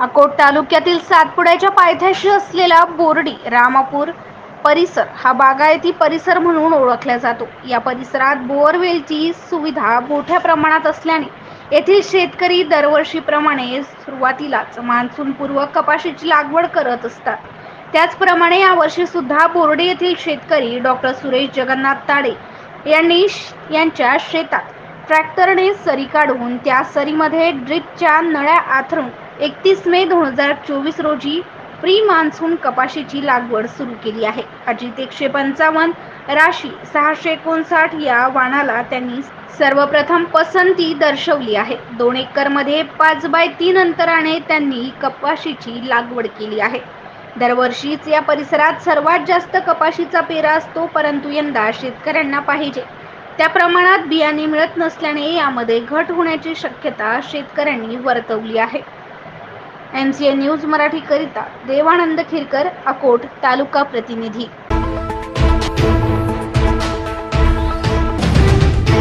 अकोट तालुक्यातील सातपुड्याच्या पायथ्याशी असलेला बोर्डी रामापूर परिसर हा बागायती परिसर म्हणून ओळखला जातो। या परिसरात बोअरवेलची सुविधा मोठ्या प्रमाणात असल्याने येथील शेतकरी दरवर्षीप्रमाणे सुरुवातीलाच मान्सूनपूर्व कपाशीची लागवड करत असतात। त्याचप्रमाणे यावर्षी सुद्धा बोर्डी येथील शेतकरी डॉक्टर सुरेश जगन्नाथ ताडे यांच्या शेतात ट्रॅक्टरने सरी काढून त्या सरीमध्ये ड्रिपच्या नळ्या आथरून 31 मे 2024 रोजी प्री मान्सून कपाशीची लागवड सुरू केली आहे। अजित 155 राशी 659 या वाणाला त्यांनी सर्वप्रथम पसंती दर्शवली आहे। 2 एकरमध्ये 5x3 अंतराने त्यांनी कपाशीची लागवड केली आहे। दरवर्षीच या परिसरात सर्वात जास्त कपाशीचा पेरा असतो, परंतु यंदा शेतकऱ्यांना पाहिजे त्या प्रमाणात बियाणे मिळत नसल्याने यामध्ये घट होण्याची शक्यता शेतकऱ्यांनी वर्तवली आहे। MCN न्यूज मराठी करिता देवानंद खिरकर, अकोट तालुका प्रतिनिधी।